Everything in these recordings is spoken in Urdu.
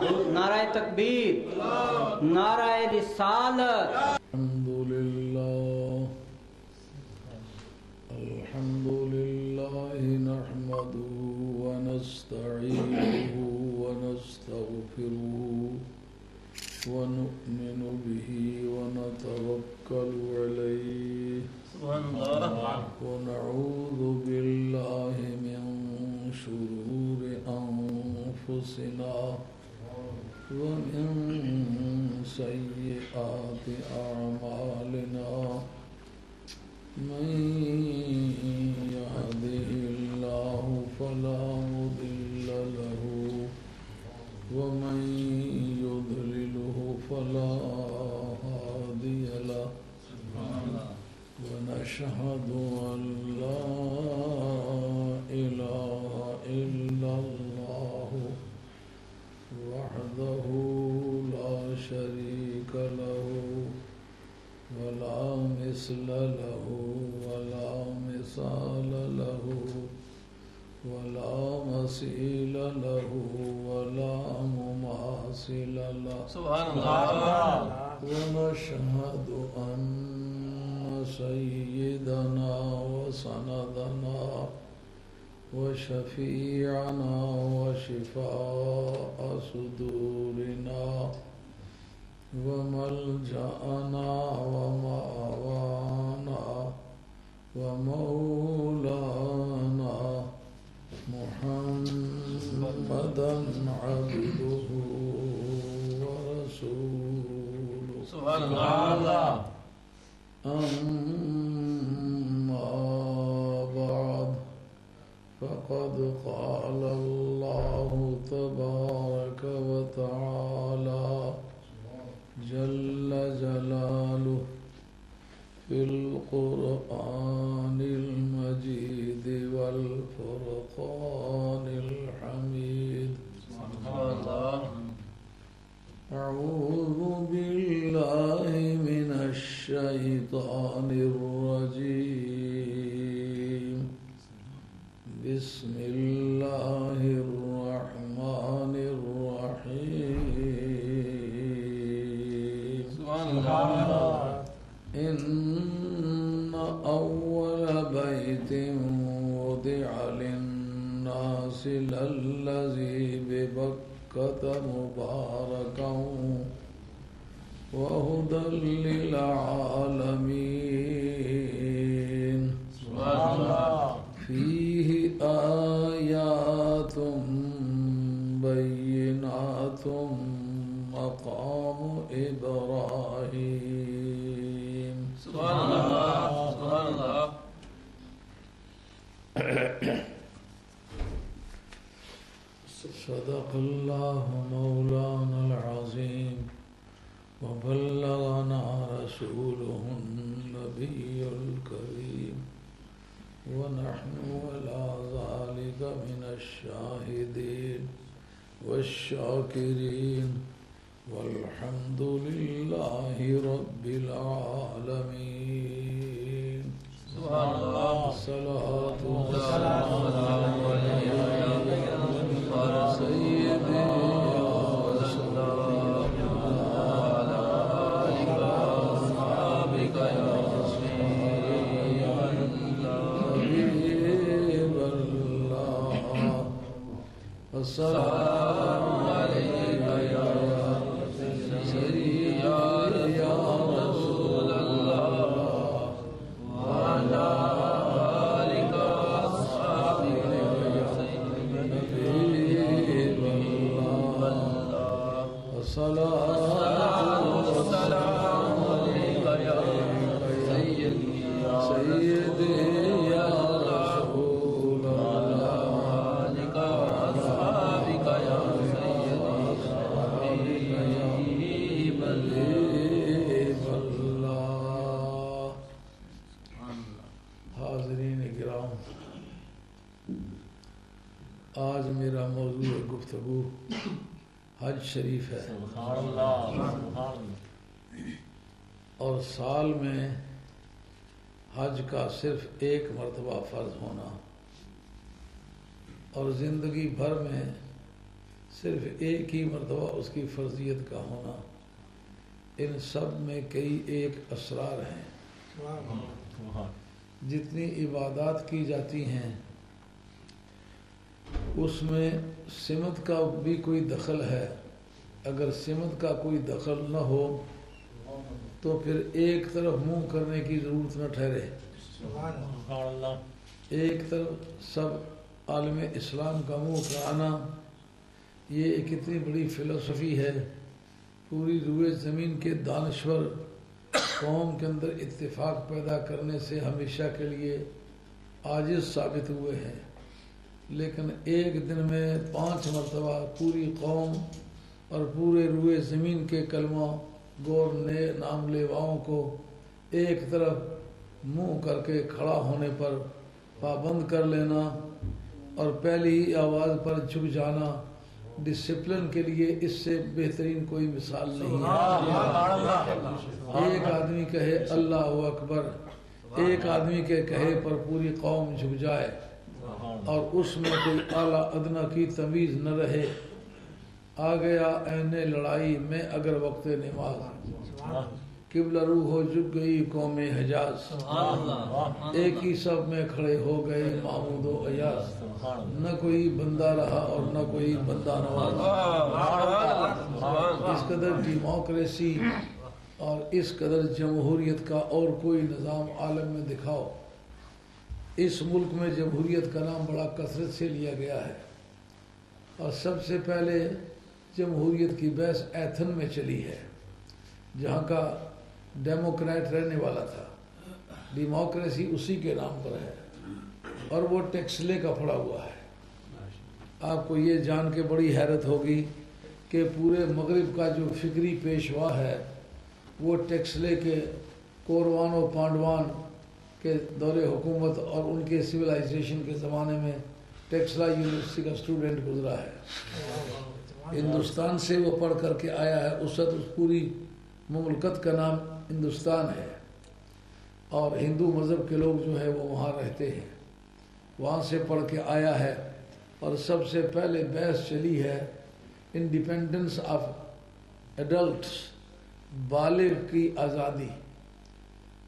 نعرہ تکبیر، نعرہ رسالت۔ الحمد لله نحمده ونستعينه ونستغفره ونؤمن به ونتوكل عليه ونعوذ بالله من شرور أنفسنا ومن سيئات أعمالنا من يهده الله فلا مضل له ومن يضلله فلا هادي له ونشهد أن لا إله إلا الله وحده لا شريك له ولا مثل له ولا مثال له ولا مثيل له ولا مماثل له سبحان الله. ونشهد أن سيدنا وسندنا وشفيعنا وشفاء صدورنا وملجأنا ومأوانا ومولانا محمدا عبده ورسوله. سبحان الله. أما بعد فقد قال الله تبارك وتعالى جل جلاله في القرآن المجيد والفرقان الحميد. أعوذ بالله من الشيطان الرجيم. بسم الله الرحمن الرحيم. إن أول بيت وضع للناس للذي ببكة مباركا وهدى للعالمين. فيه آيات بينات مقام إبراهيم. سبحان الله. سبحان الله. صدق الله مولانا العظيم وبلغنا رسوله النبي الكريم ونحن على ذلك من الشاهدين والشاكرين والحمد لله رب العالمين. سبحان الله. الصلاة والسلام على سيدنا رسول الله وعلى آلك وأصحابك يا حبيب الله. السلام عليك يا سيدي يا رسول الله وعلى آلك وأصحابك يا حبيب الله. الصلاة والسلام عليك يا سيدي يا رسول الله وعلى أصحابك يا حبيب الله. حاضرین کرام، آج میرا موضوع گفتگو حج شریف ہے اور سال میں حج کا صرف ایک مرتبہ فرض ہونا اور زندگی بھر میں صرف ایک ہی مرتبہ اس کی فرضیت کا ہونا، ان سب میں کئی ایک اسرار ہیں۔ جتنی عبادات کی جاتی ہیں اس میں سمت کا بھی کوئی دخل ہے، اگر سمت کا کوئی دخل نہ ہو تو پھر ایک طرف منہ کرنے کی ضرورت نہ ٹھہرے۔ ایک طرف سب عالم اسلام کا منہ کرانا، یہ ایک اتنی بڑی فلسفی ہے۔ پوری روئے زمین کے دانشور قوم کے اندر اتفاق پیدا کرنے سے ہمیشہ کے لیے عاجز ثابت ہوئے ہیں، لیکن ایک دن میں 5 مرتبہ پوری قوم اور پورے روئے زمین کے کلمہ گور نام لیواؤں کو ایک طرف منہ کر کے کھڑا ہونے پر پابند کر لینا اور پہلی ہی آواز پر جھک جانا، ڈسپلن کے لیے اس سے بہترین کوئی مثال نہیں ہے۔ ایک آدمی کہے اللہ اکبر، ایک آدمی کے کہے پر پوری قوم جھک جائے اور اس میں کوئی اعلیٰ ادنیٰ کی تمیز نہ رہے۔ آ گیا عین لڑائی میں اگر وقت نماز، قبلہ رو ہو جھک گئی قوم حجاز، ایک ہی سب میں کھڑے ہو گئے محمود و ایاز، نہ کوئی بندہ رہا اور نہ کوئی بندہ نواز۔ اس قدر ڈیموکریسی اور اس قدر جمہوریت کا اور کوئی نظام عالم میں دکھاؤ۔ اس ملک میں جمہوریت کا نام بڑا کثرت سے لیا گیا ہے، اور سب سے پہلے جمہوریت کی بحث ایتھن میں چلی ہے، جہاں کا ڈیموکریٹ رہنے والا تھا۔ ڈیموکریسی اسی کے نام پر ہے اور وہ ٹیکسلے کا پڑا ہوا ہے۔ آپ کو یہ جان کے بڑی حیرت ہوگی کہ پورے مغرب کا جو فکری پیشوا ہے وہ ٹیکسلے کے کوروان و پانڈوان کے دور حکومت اور ان کے سویلائزیشن کے زمانے میں ٹیکسلا یونیورسٹی کا اسٹوڈنٹ گزرا ہے۔ ہندوستان سے وہ پڑھ کر کے آیا ہے، اس وقت اس پوری مملکت کا نام ہندوستان ہے، اور ہندو مذہب کے لوگ جو ہے وہ وہاں رہتے ہیں، وہاں سے پڑھ کے آیا ہے۔ اور سب سے پہلے بحث چلی ہے انڈیپینڈنس آف ایڈلٹس، بالغ کی آزادی،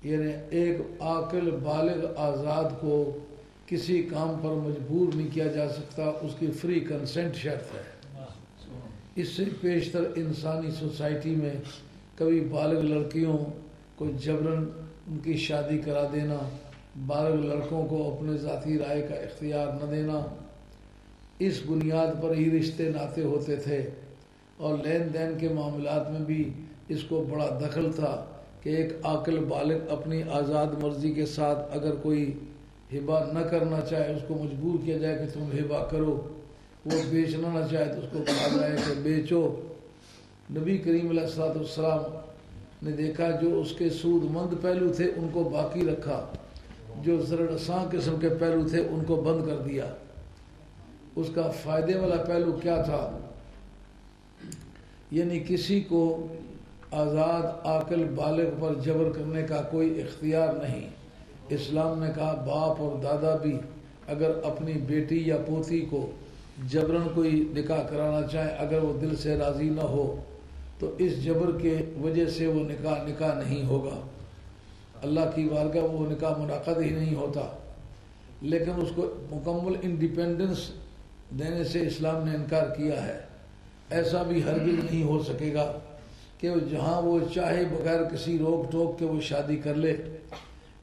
یعنی ایک عاقل بالغ آزاد کو کسی کام پر مجبور نہیں کیا جا سکتا، اس کی فری کنسنٹ شرط ہے۔ اس سے پیشتر انسانی سوسائٹی میں کبھی بالغ لڑکیوں کو جبراً ان کی شادی کرا دینا، بالغ لڑکوں کو اپنے ذاتی رائے کا اختیار نہ دینا، اس بنیاد پر ہی رشتے ناطے ہوتے تھے، اور لین دین کے معاملات میں بھی اس کو بڑا دخل تھا کہ ایک عاقل بالغ اپنی آزاد مرضی کے ساتھ اگر کوئی ہبہ نہ کرنا چاہے اس کو مجبور کیا جائے کہ تم ہبہ کرو، وہ بیچنا نہ چاہے تو اس کو کہا جائے کہ بیچو۔ نبی کریم علیہ السلام نے دیکھا جو اس کے سود مند پہلو تھے ان کو باقی رکھا، جو زر رساں قسم کے پہلو تھے ان کو بند کر دیا۔ اس کا فائدے والا پہلو کیا تھا؟ یعنی کسی کو آزاد عاقل بالغ پر جبر کرنے کا کوئی اختیار نہیں۔ اسلام نے کہا باپ اور دادا بھی اگر اپنی بیٹی یا پوتی کو جبراً کوئی نکاح کرانا چاہے، اگر وہ دل سے راضی نہ ہو تو اس جبر کے وجہ سے وہ نکاح نہیں ہوگا، اللہ کی بارگاہ وہ نکاح منعقد ہی نہیں ہوتا۔ لیکن اس کو مکمل انڈیپینڈنس دینے سے اسلام نے انکار کیا ہے۔ ایسا بھی ہرگز نہیں ہو سکے گا کہ جہاں وہ چاہے بغیر کسی روک ٹوک کے وہ شادی کر لے۔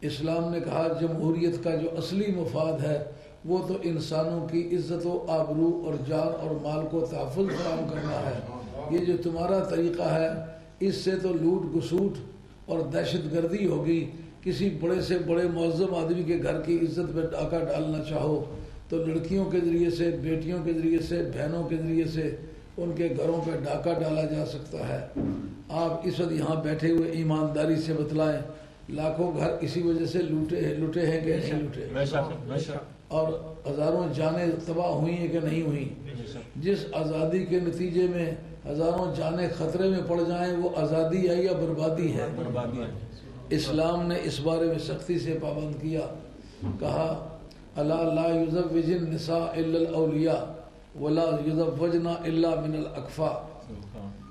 اسلام نے کہا جمہوریت کا جو اصلی مفاد ہے وہ تو انسانوں کی عزت و آبرو اور جان اور مال کو تحفظ فراہم کرنا ہے۔ یہ جو تمہارا طریقہ ہے اس سے تو لوٹ گسوٹ اور دہشت گردی ہوگی۔ کسی بڑے سے بڑے معظم آدمی کے گھر کی عزت میں ڈاکہ ڈالنا چاہو تو لڑکیوں کے ذریعے سے، بیٹیوں کے ذریعے سے، بہنوں کے ذریعے سے ان کے گھروں پہ ڈاکہ ڈالا جا سکتا ہے۔ آپ اس وقت یہاں بیٹھے ہوئے ایمانداری سے بتلائیں لاکھوں گھر اسی وجہ سے لوٹے ہیں کہ نہیں لوٹے، اور ہزاروں جانیں تباہ ہوئی ہیں کہ نہیں ہوئی۔ جس آزادی کے نتیجے میں ہزاروں جانیں خطرے میں پڑ جائیں وہ آزادی ہے یا بربادی ہے؟ اسلام نے اس بارے میں سختی سے پابند کیا، کہا الا لا یزوج النساء الا الاولیاء، ولا یزوجنا الا من الاکفا،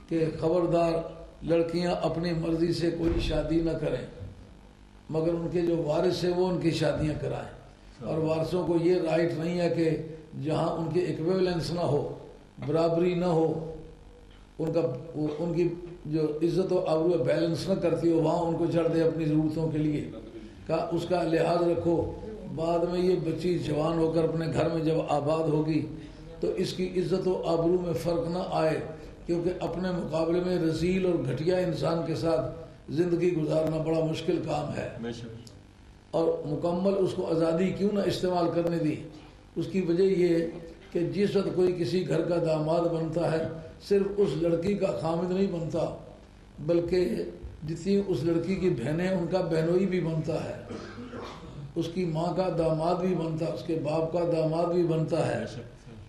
کہ خبردار لڑکیاں اپنی مرضی سے کوئی شادی نہ کریں مگر ان کے جو وارث ہیں وہ ان کی شادیاں کرائیں، اور وارثوں کو یہ رائٹ نہیں ہے کہ جہاں ان کے ایکویولنس نہ ہو، برابری نہ ہو، ان کی جو عزت و آبرو بیلنس نہ کرتی ہو وہاں ان کو چڑھ دے اپنی ضرورتوں کے لیے، کہ اس کا لحاظ رکھو۔ بعد میں یہ بچی جوان ہو کر اپنے گھر میں جب آباد ہوگی تو اس کی عزت و آبرو میں فرق نہ آئے، کیونکہ اپنے مقابلے میں رذیل اور گھٹیا انسان کے ساتھ زندگی گزارنا بڑا مشکل کام ہے۔ اور مکمل اس کو آزادی کیوں نہ استعمال کرنے دی؟ اس کی وجہ یہ کہ جس وقت کوئی کسی گھر کا داماد بنتا ہے صرف اس لڑکی کا خامد نہیں بنتا، بلکہ جتنی اس لڑکی کی بہنیں ان کا بہنوئی بھی بنتا ہے، اس کی ماں کا داماد بھی بنتا ہے، اس کے باپ کا داماد بھی بنتا ہے،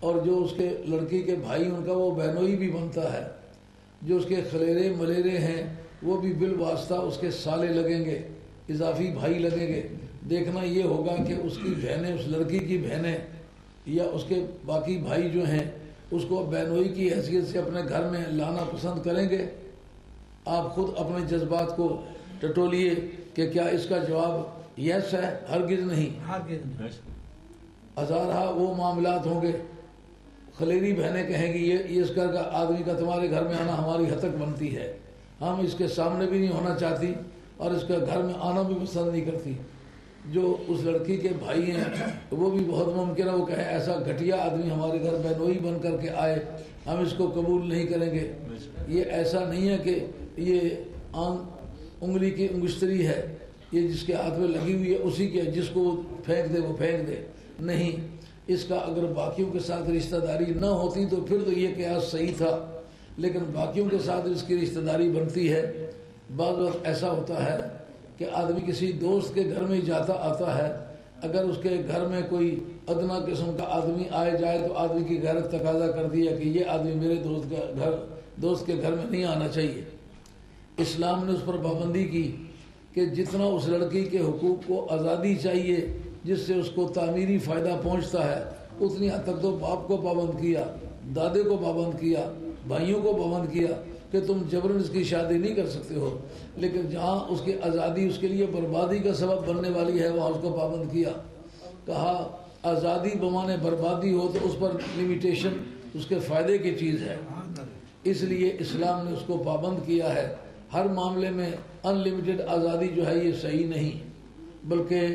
اور جو اس کے لڑکی کے بھائی ان کا وہ بہنوئی بھی بنتا ہے، جو اس کے خلیرے ملیرے ہیں وہ بھی بالواسطہ اس کے سالے لگیں گے، اضافی بھائی لگیں گے۔ دیکھنا یہ ہوگا کہ اس کی بہنیں، اس لڑکی کی بہنیں یا اس کے باقی بھائی جو ہیں اس کو بہنوئی کی حیثیت سے اپنے گھر میں لانا پسند کریں گے؟ آپ خود اپنے جذبات کو ٹٹولیے کہ کیا اس کا جواب یس ہے؟ ہرگز نہیں۔ ہزارہ وہ معاملات ہوں گے، خلیری بہنیں کہیں گی یہ اس گھر کا آدمی کا تمہارے گھر میں آنا ہماری حد تک بنتی ہے، ہم اس کے سامنے بھی نہیں ہونا چاہتی اور اس کے گھر میں آنا بھی پسند نہیں کرتی۔ جو اس لڑکی کے بھائی ہیں وہ بھی بہت ممکن ہے وہ کہیں ایسا گھٹیا آدمی ہمارے گھر بہنوئی بن کر کے آئے، ہم اس کو قبول نہیں کریں گے۔ یہ ایسا نہیں ہے کہ یہ انگلی کی انگشتری ہے، یہ جس کے ہاتھ میں لگی ہوئی ہے اسی کے، جس کو پھینک دے وہ پھینک دے، نہیں۔ اس کا اگر باقیوں کے ساتھ رشتہ داری نہ ہوتی تو پھر تو یہ قیاس صحیح تھا، لیکن باقیوں کے ساتھ اس کی رشتہ داری بنتی ہے۔ بعض وقت ایسا ہوتا ہے کہ آدمی کسی دوست کے گھر میں جاتا آتا ہے، اگر اس کے گھر میں کوئی ادنا قسم کا آدمی آئے جائے تو آدمی کی غیرت تقاضا کرتی ہے کہ یہ آدمی میرے دوست کے گھر میں نہیں آنا چاہیے۔ اسلام نے اس پر پابندی کی کہ جتنا اس لڑکی کے حقوق کو آزادی چاہیے جس سے اس کو تعمیری فائدہ پہنچتا ہے اتنی حد تک تو باپ کو پابند کیا، دادے کو پابند کیا، بھائیوں کو پابند کیا کہ تم جبرن اس کی شادی نہیں کر سکتے ہو، لیکن جہاں اس کی آزادی اس کے لیے بربادی کا سبب بننے والی ہے وہاں اس کو پابند کیا۔ کہا آزادی بمانے بربادی ہو تو اس پر لمیٹیشن اس کے فائدے کی چیز ہے، اس لیے اسلام نے اس کو پابند کیا ہے۔ ہر معاملے میں ان لمیٹڈ آزادی جو ہے یہ صحیح نہیں، بلکہ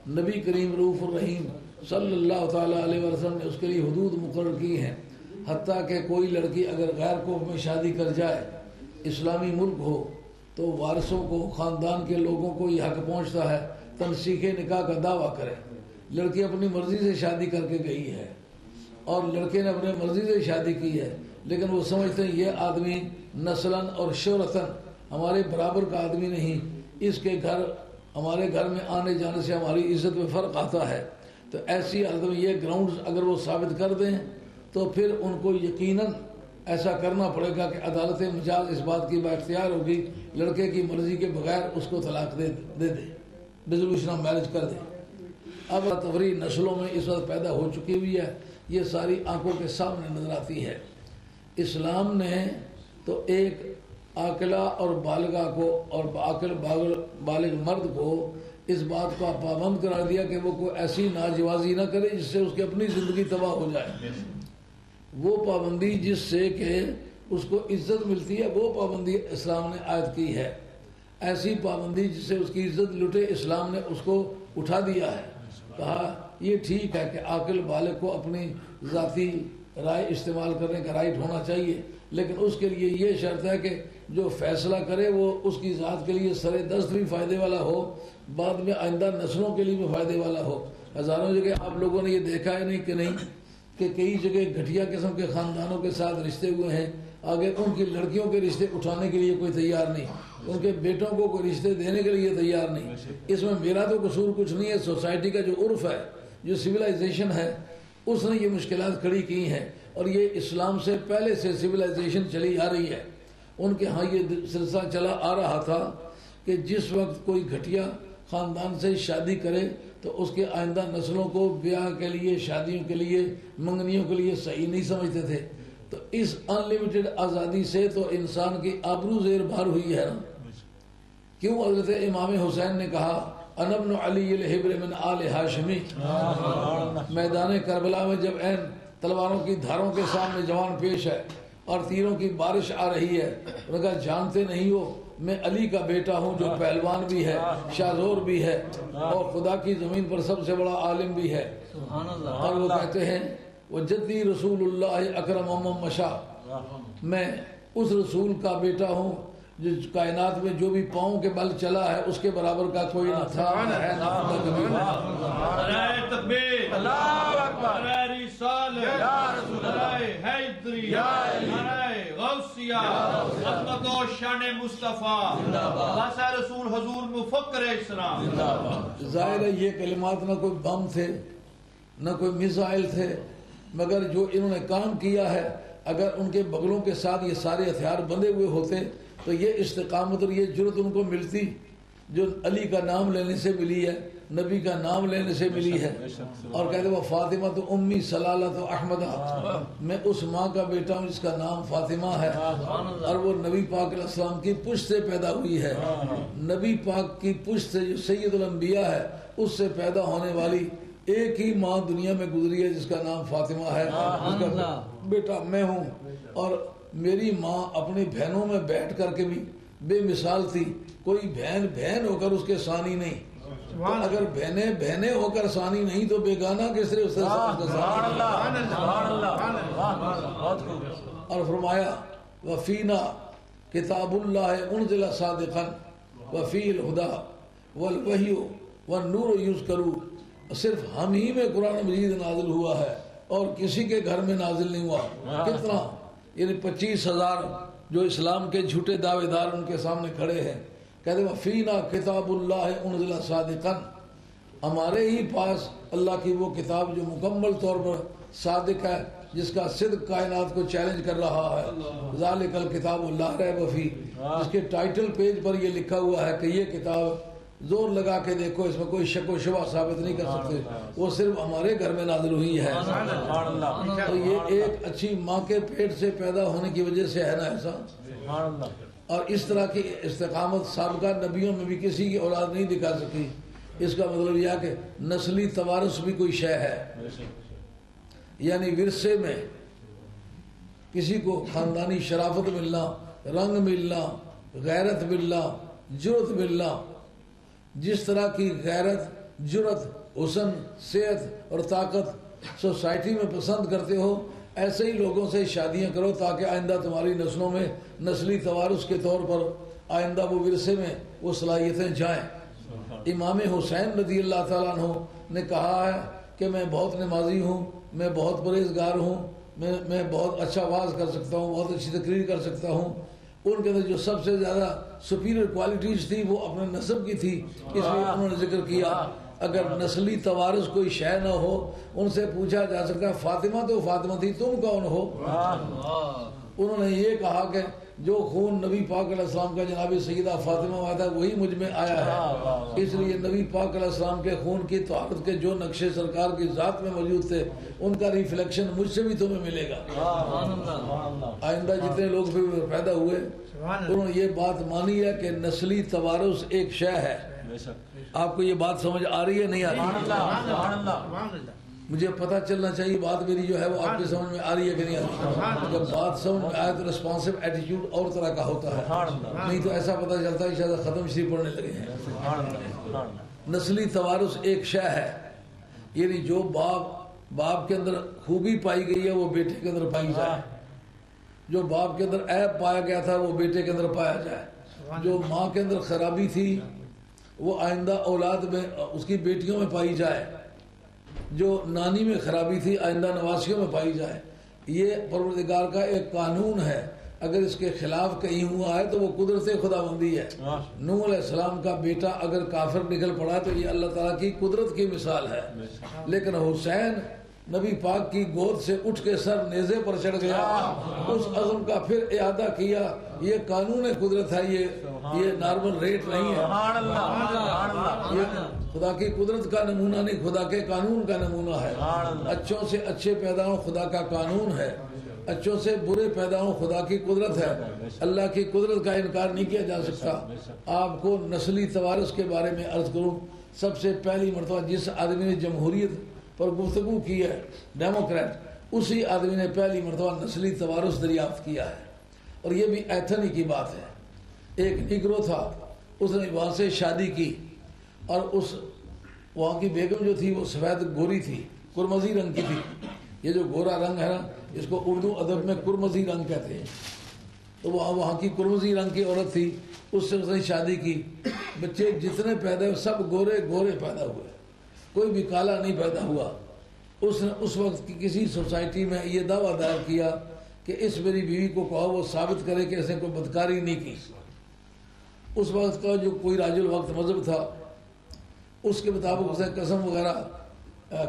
نبی کریم رؤوف الرحیم صلی اللہ تعالیٰ علیہ وسلم نے اس کے لیے حدود مقرر کی ہیں، حتیٰ کہ کوئی لڑکی اگر غیر قوم میں شادی کر جائے، اسلامی ملک ہو، تو وارثوں کو، خاندان کے لوگوں کو یہ حق پہنچتا ہے تنسیخ نکاح کا دعویٰ کرے۔ لڑکی اپنی مرضی سے شادی کر کے گئی ہے اور لڑکے نے اپنی مرضی سے شادی کی ہے، لیکن وہ سمجھتے ہیں یہ آدمی نسلاً اور شہرتاً ہمارے برابر کا آدمی نہیں، اس کے گھر ہمارے گھر میں آنے جانے سے ہماری عزت میں فرق آتا ہے۔ تو ایسی آدمی یہ گراؤنڈز اگر وہ ثابت کر دیں تو پھر ان کو یقیناً ایسا کرنا پڑے گا کہ عدالت مجاز اس بات کی بااختیار ہوگی لڑکے کی مرضی کے بغیر اس کو طلاق دے دے ریزولوشن آف میرج کر دے۔ اب تفریح نسلوں میں اس وقت پیدا ہو چکی ہوئی ہے، یہ ساری آنکھوں کے سامنے نظر آتی ہے۔ اسلام نے تو ایک عاقلہ اور بالغہ کو اور عاقل بالغ مرد کو اس بات کو پابند قرار دیا کہ وہ کوئی ایسی ناجوازی نہ کرے جس سے اس کی اپنی زندگی تباہ ہو جائے۔ وہ پابندی جس سے کہ اس کو عزت ملتی ہے وہ پابندی اسلام نے عائد کی ہے۔ ایسی پابندی جس سے اس کی عزت لٹے اسلام نے اس کو اٹھا دیا ہے۔ کہا یہ ٹھیک ہے کہ عاقل بالغ کو اپنی ذاتی رائے استعمال کرنے کا رائٹ ہونا چاہیے، لیکن اس کے لیے یہ شرط ہے کہ جو فیصلہ کرے وہ اس کی ذات کے لیے سر دست بھی فائدے والا ہو، بعد میں آئندہ نسلوں کے لیے بھی فائدے والا ہو۔ ہزاروں جگہ آپ لوگوں نے یہ دیکھا ہے نہیں کہ نہیں کہ کئی جگہ گھٹیا قسم کے خاندانوں کے ساتھ رشتے ہوئے ہیں، آگے ان کی لڑکیوں کے رشتے اٹھانے کے لیے کوئی تیار نہیں، ان کے بیٹوں کو کوئی رشتے دینے کے لیے تیار نہیں۔ اس میں میرا تو قصور کچھ نہیں ہے، سوسائٹی کا جو عرف ہے، جو سویلائزیشن ہے، اس نے یہ مشکلات کھڑی کی ہیں، اور یہ اسلام سے پہلے سے سویلائزیشن چلی آ رہی ہے۔ ان کے ہاں یہ سلسلہ چلا آ رہا تھا کہ جس وقت کوئی گھٹیا خاندان سے شادی کرے تو اس کے آئندہ نسلوں کو بیاہ کے لیے، شادیوں کے لیے، منگنیوں کے لیے صحیح نہیں سمجھتے تھے. تو اس ان لمیٹڈ آزادی سے تو انسان کی آبرو زیر بار ہوئی ہے نا. کیوں حضرت امام حسین نے کہا انا ابن علی الحبر من آل ہاشمی. میدان کربلا میں جب این تلواروں کی دھاروں کے سامنے جوان پیش ہے اور تیروں کی بارش آ رہی ہے، انہوں نے کہا جانتے نہیں ہو میں علی کا بیٹا ہوں جو پہلوان بھی ہے، شاہزور بھی ہے، اور خدا کی زمین پر سب سے بڑا عالم بھی ہے. اور وہ کہتے ہیں وہ جدی رسول اللہ اکرم مشا، میں اس رسول کا بیٹا ہوں جس کائنات میں جو بھی پاؤں کے بل چلا ہے اس کے برابر کا کوئی نہ تھا. نعرہ تکبیر، اللہ اکبر، نعرہ رسالت، یا رسول اللہ، نعرہ حیدری، نعرہ غوثیہ، عظمت و شان مصطفیٰ، خاصہ رسول حضور مفکر اسلام. ظاہر ہے یہ کلمات نہ کوئی بم تھے نہ کوئی میزائل تھے، مگر جو انہوں نے کام کیا ہے اگر ان کے بغلوں کے ساتھ یہ سارے ہتھیار بندے ہوئے ہوتے تو یہ استقامت اور یہ جرت ان کو ملتی جو علی کا نام لینے سے ملی ہے، نبی کا نام لینے سے ملی ہے. اور کہتے وہ فاطمہ تو امی سلالہ تو احمدہ، میں اس ماں کا بیٹا ہوں جس کا نام فاطمہ ہے اور وہ نبی پاک علیہ السلام کی پشت سے پیدا ہوئی ہے. نبی پاک کی پشت سے جو سید الانبیاء ہے اس سے پیدا ہونے والی ایک ہی ماں دنیا میں گزری ہے جس کا نام فاطمہ ہے، جس کا بیٹا میں ہوں. اور میری ماں اپنی بہنوں میں بیٹھ کر کے بھی بے مثال تھی. کوئی بہن بہن ہو کر اس کے ثانی نہیں، تو اگر بہنیں بہنیں ہو کر ثانی نہیں تو بیگانہ کس طرح اس اور فرمایا وفینا کتاب اللہ انزل صادقا وفی الہدا والوحی والنور یذکروا. صرف ہم ہی میں قرآن مجید نازل ہوا ہے اور کسی کے گھر میں نازل نہیں ہوا. کتنا یعنی 25,000 جو اسلام کے جھوٹے دعوے دار ان کے سامنے کھڑے ہیں. کہتے ہیں فینا کتاب اللہ انزل صادقا، ہمارے ہی پاس اللہ کی وہ کتاب جو مکمل طور پر صادق ہے، جس کا صدق کائنات کو چیلنج کر رہا ہے. ذالک الکتاب لا ریب فیہ، جس کے ٹائٹل پیج پر یہ لکھا ہوا ہے کہ یہ کتاب زور لگا کے دیکھو اس میں کوئی شک و شبہ ثابت نہیں کر سکتے، وہ صرف ہمارے گھر میں نازل ہوئی ہے. تو یہ ایک اچھی ماں کے پیٹ سے پیدا ہونے کی وجہ سے ہے نا ایسا. اور اس طرح کی استقامت سابقہ نبیوں میں بھی کسی کی اولاد نہیں دکھا سکی. اس کا مطلب یہ کہ نسلی توارث بھی کوئی شے ہے، یعنی ورثے میں کسی کو خاندانی شرافت ملنا، رنگ ملنا، غیرت ملنا، جرت ملنا. جس طرح کی غیرت، جرت، حسن، صحت اور طاقت سوسائٹی میں پسند کرتے ہو، ایسے ہی لوگوں سے شادیاں کرو تاکہ آئندہ تمہاری نسلوں میں نسلی توارث کے طور پر آئندہ وہ ورثے میں وہ صلاحیتیں جائیں. امام حسین رضی اللہ تعالیٰ عنہ نے کہا ہے کہ میں بہت نمازی ہوں، میں بہت پرہیزگار ہوں، میں بہت اچھا واعظ کر سکتا ہوں، بہت اچھی تقریر کر سکتا ہوں. ان کے اندر جو سب سے زیادہ سپیریئر کوالٹیز تھی وہ اپنے نسب کی تھی، اس لیے انہوں نے ذکر کیا. اگر نسلی توارث کوئی شے نہ ہو، ان سے پوچھا جا سکتا ہے فاطمہ تو فاطمہ تھی، تم کون ہو؟ انہوں نے یہ کہا کہ جو خون نبی پاک علیہ السلام کا جناب سیدہ فاطمہ میں آتا ہے وہی مجھ میں آیا ہے. اس لیے نبی پاک علیہ السلام کے خون کی طہارت کے جو نقشے سرکار کی ذات میں موجود تھے ان کا ریفلیکشن مجھ سے بھی تمہیں ملے گا. آئندہ جتنے لوگ بھی پیدا ہوئے انہوں نے یہ بات مانی ہے کہ نسلی توارث ایک شے ہے. آپ کو یہ بات سمجھ آ رہی ہے نہیں آ رہی؟ مجھے پتہ چلنا چاہیے بات میری جو ہے وہ آپ کی سمجھ میں آ رہی ہے کہ نہیں آ رہی. جب بات سمجھ میں آئے تو ریسپانسو ایٹیٹیوڈ اور طرح کا ہوتا ہے، نہیں تو ایسا پتہ چلتا ہے شاید ختم شریف پڑھنے لگے ہیں. نسلی توارث ایک شے ہے، یعنی جو باپ کے اندر خوبی پائی گئی ہے وہ بیٹے کے اندر پائی جائے، جو باپ کے اندر عیب پایا گیا تھا وہ بیٹے کے اندر پایا جائے، جو ماں کے اندر خرابی تھی وہ آئندہ اولاد میں اس کی بیٹیوں میں پائی جائے، جو نانی میں خرابی تھی آئندہ نواسیوں میں پائی جائے. یہ پروردگار کا ایک قانون ہے، اگر اس کے خلاف کہیں ہوا ہے تو وہ قدرت خدا بندی ہے. نوح علیہ السلام کا بیٹا اگر کافر نکل پڑا تو یہ اللہ تعالیٰ کی قدرت کی مثال ہے. لیکن حسین نبی پاک کی گود سے اٹھ کے سر نیزے پر چڑھ گیا، اس عزم کا پھر اعادہ کیا۔ یہ قانون قدرت ہے، یہ نارمل ریٹ نہیں ہے، یہ خدا کی قدرت کا نمونہ نہیں، خدا کے قانون کا نمونہ ہے۔ اچھوں سے اچھے پیدا ہوں خدا کا قانون ہے، اچھوں سے برے پیدا ہوں خدا کی قدرت ہے۔ اللہ کی قدرت کا انکار نہیں کیا جا سکتا۔ آپ کو نسلی توارث کے بارے میں عرض کروں، سب سے پہلی مرتبہ جس آدمی نے جمہوریت پر گفتگو کی ہے، ڈیموکریٹ، اسی آدمی نے پہلی مرتبہ نسلی توارث دریافت کیا ہے۔ اور یہ بھی ایتھنی کی بات ہے۔ ایک نیگرو تھا، اس نے وہاں سے شادی کی، اور وہاں کی بیگم جو تھی وہ سفید گوری تھی، کرمزی رنگ کی تھی۔ یہ جو گورا رنگ ہے نا، اس کو اردو ادب میں کرمزی رنگ کہتے ہیں۔ تو وہاں کی کرمزی رنگ کی عورت تھی، اس سے اس نے شادی کی۔ بچے جتنے پیدا ہوئے سب گورے گورے پیدا ہوئے، کوئی بھی کالا نہیں پیدا ہوا۔ اس نے اس وقت کی کسی سوسائٹی میں یہ دعویٰ دائر کیا کہ اس میری بیوی کو کہو وہ ثابت کرے کہ اس نے کوئی بدکاری نہیں کی۔ اس وقت کا جو کوئی راج الوقت مذہب تھا، اس کے مطابق اس نے قسم وغیرہ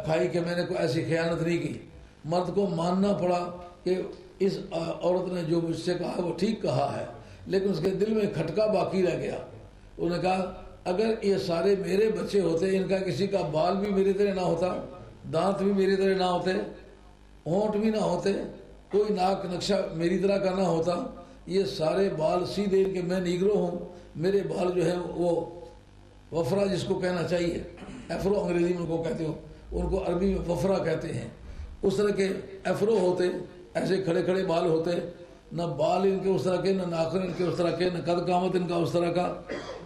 کھائی کہ میں نے کوئی ایسی خیانت نہیں کی۔ مرد کو ماننا پڑا کہ اس عورت نے جو مجھ سے کہا وہ ٹھیک کہا ہے، لیکن اس کے دل میں کھٹکا باقی رہ گیا۔ انہوں نے کہا اگر یہ سارے میرے بچے ہوتے، ان کا کسی کا بال بھی میری طرح نہ ہوتا، دانت بھی میری طرح نہ ہوتے، ہونٹ بھی نہ ہوتے، کوئی ناک نقشہ میری طرح کا نہ ہوتا، یہ سارے بال سیدھے، ان کے میں نیگرو ہوں، میرے بال جو ہے وہ وفرا جس کو کہنا چاہیے، ایفرو انگریزی میں ان کو کہتے ہو، ان کو عربی میں وفرا کہتے ہیں، اس طرح کے ایفرو ہوتے، ایسے کھڑے کھڑے بال ہوتے، نہ بال ان کے اس طرح کے، نہ ناخن ان کے اس طرح کے، نہ قد قامت ان کا اس طرح کا۔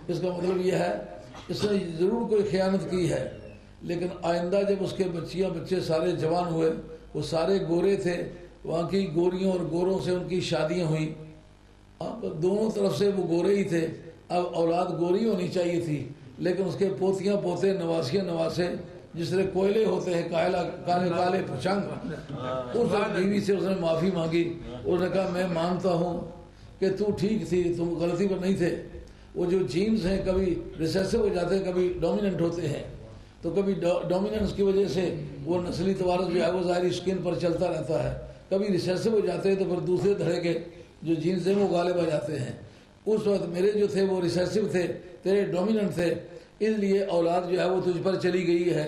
اس کا مطلب یہ ہے اس نے ضرور کوئی خیانت کی ہے، لیکن آئندہ جب اس کے بچے سارے جوان ہوئے، وہ سارے گورے تھے، وہاں کی گوریوں اور گوروں سے ان کی شادیاں ہوئیں، اب دونوں طرف سے وہ گورے ہی تھے۔ اب اولاد گوری ہونی چاہیے تھی، لیکن اس کے پوتیاں پوتے، نواسیاں نواسے جس طرح کوئلے ہوتے ہیں، کالے کالے پچنگ، اس بیوی سے اس نے معافی مانگی۔ اس نے کہا میں مانتا ہوں کہ تو ٹھیک تھی، تم غلطی پر نہیں تھے۔ وہ جو جینز ہیں کبھی ریسیسو ہو جاتے ہیں، کبھی ڈومیننٹ ہوتے ہیں، تو کبھی ڈومیننس کی وجہ سے وہ نسلی توارث جو ہے وہ ظاہری اسکن پر چلتا رہتا ہے، کبھی ریسیسو ہو جاتے ہیں تو پھر دوسرے طرح کے جو جینز ہیں وہ غالب آ جاتے ہیں۔ اس وقت میرے جو تھے وہ ریسیسو تھے، تیرے ڈومیننٹ تھے، اس لیے اولاد جو ہے وہ تجھ پر چلی گئی ہے۔